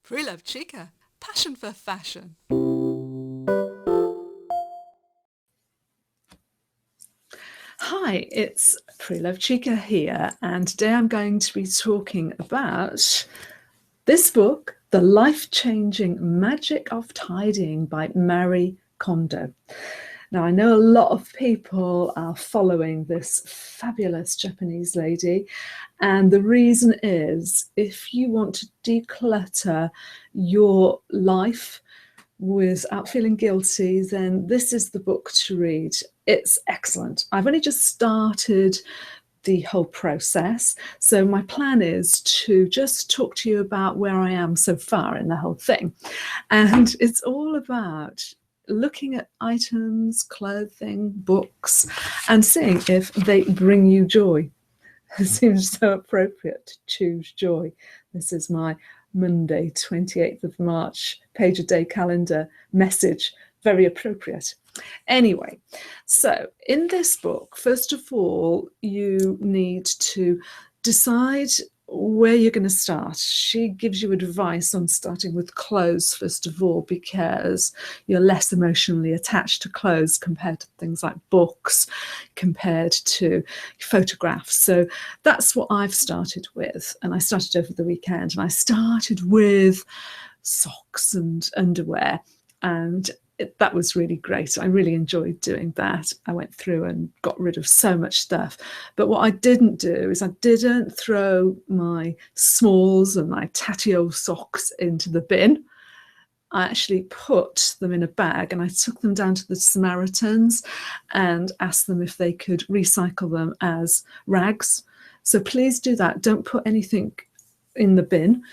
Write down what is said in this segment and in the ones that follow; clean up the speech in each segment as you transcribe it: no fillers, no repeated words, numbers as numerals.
Preloved Chica, passion for fashion. Hi, it's Preloved Chica here, and today I'm going to be talking about this book, The Life-Changing Magic of Tidying by Kondo. Now, I know a lot of people are following this fabulous Japanese lady, and the reason is if you want to declutter your life without feeling guilty, then this is the book to read. It's excellent. I've only just started the whole process, so my plan is to just talk to you about where I am so far in the whole thing. And it's all about looking at items, clothing, books, and seeing if they bring you joy. It seems so appropriate to choose joy. This is my Monday, 28th of March, page a day calendar message. Very appropriate. Anyway, so in this book, first of all, you need to decide where you're going to start. She gives you advice on starting with clothes first of all, because you're less emotionally attached to clothes compared to things like books, compared to photographs. So that's what I've started with, and I started over the weekend, and I started with socks and underwear, and that was really great. I really enjoyed doing that. I went through and got rid of so much stuff. But what I didn't do is I didn't throw my smalls and my tatty old socks into the bin. I actually put them in a bag, and I took them down to the Samaritans and asked them if they could recycle them as rags. So please do that. Don't put anything in the bin,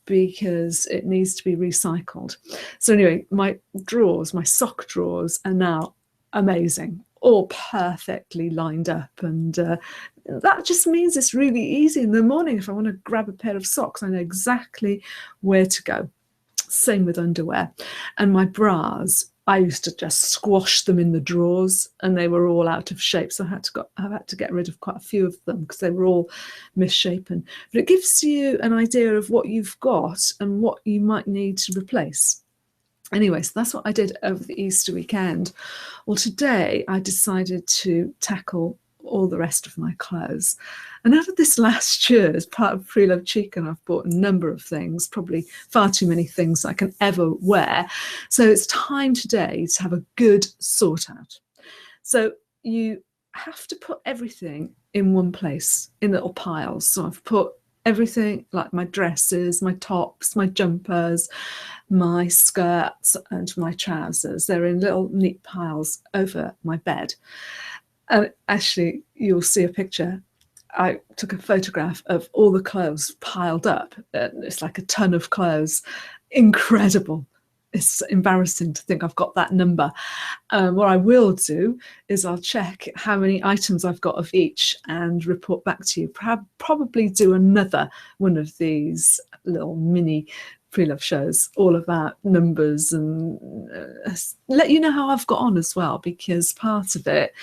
because it needs to be recycled. So anyway, my drawers, my sock drawers, are now amazing, all perfectly lined up, and that just means it's really easy in the morning. If I want to grab a pair of socks, I know exactly where to go. Same with underwear. And my bras, I used to just squash them in the drawers, and they were all out of shape. So I had to get rid of quite a few of them because they were all misshapen. But it gives you an idea of what you've got and what you might need to replace. Anyway, so that's what I did over the Easter weekend. Well, today I decided to tackle all the rest of my clothes. And over this last year, as part of Preloved Chica, I've bought a number of things, probably far too many things I can ever wear. So it's time today to have a good sort out. So you have to put everything in one place, in little piles. So I've put everything, like my dresses, my tops, my jumpers, my skirts and my trousers. They're in little neat piles over my bed. And actually, you'll see a picture. I took a photograph of all the clothes piled up. It's like a ton of clothes. Incredible. It's embarrassing to think I've got that number. What I will do is I'll check how many items I've got of each and report back to you. Probably do another one of these little mini pre-love shows all about numbers, and let you know how I've got on as well, because part of it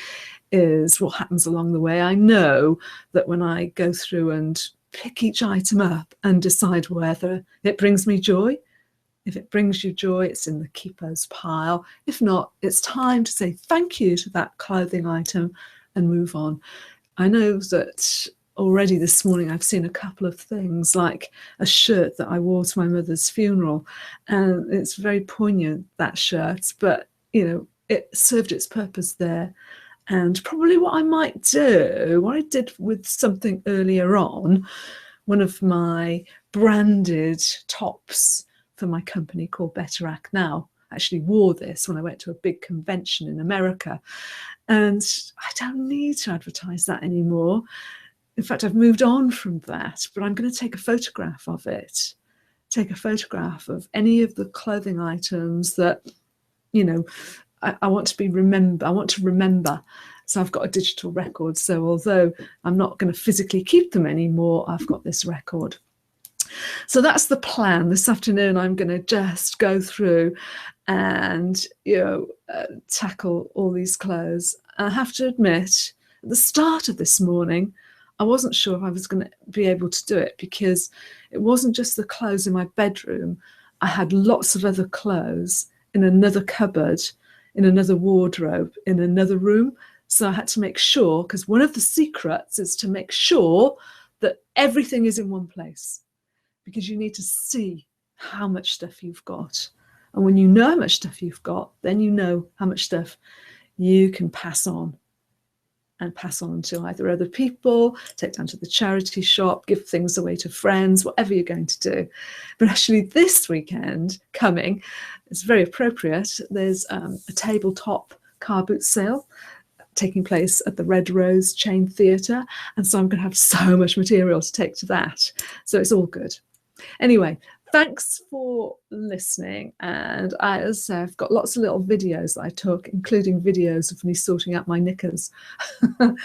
is what happens along the way. I know that when I go through and pick each item up and decide whether it brings me joy, if it brings you joy, it's in the keepers pile. If not, it's time to say thank you to that clothing item and move on. I know that already this morning I've seen a couple of things, like a shirt that I wore to my mother's funeral, and it's very poignant, that shirt, but you know, it served its purpose there. And probably what I might do, what I did with something earlier on, one of my branded tops for my company called Better Act Now, I actually wore this when I went to a big convention in America, and I don't need to advertise that anymore. In fact, I've moved on from that, but I'm going to take a photograph of it, take a photograph of any of the clothing items that, you know, I want to remember. So I've got a digital record. So although I'm not going to physically keep them anymore, I've got this record. So that's the plan. This afternoon, I'm going to just go through and, tackle all these clothes. I have to admit, at the start of this morning, I wasn't sure if I was going to be able to do it, because it wasn't just the clothes in my bedroom. I had lots of other clothes in another cupboard, in another wardrobe, in another room. So I had to make sure, because one of the secrets is to make sure that everything is in one place, because you need to see how much stuff you've got. And when you know how much stuff you've got, then you know how much stuff you can pass on, and pass on to either other people, take down to the charity shop, give things away to friends, whatever you're going to do. But actually this weekend coming, it's very appropriate, there's a tabletop car boot sale taking place at the Red Rose Chain Theatre. And so I'm going to have so much material to take to that. So it's all good. Anyway, thanks for listening. And as I've got lots of little videos that I took, including videos of me sorting out my knickers. Well,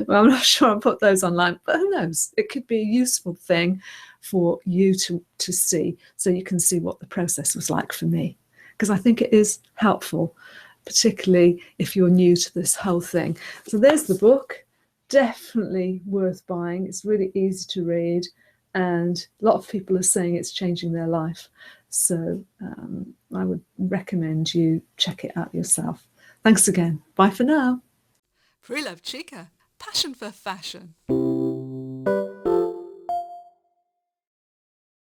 I'm not sure I'll put those online, but who knows? It could be a useful thing for you to see, so you can see what the process was like for me. Because I think it is helpful, particularly if you're new to this whole thing. So there's the book, definitely worth buying. It's really easy to read, and a lot of people are saying it's changing their life. So I would recommend you check it out yourself. Thanks again. Bye for now. Preloved Chica, passion for fashion.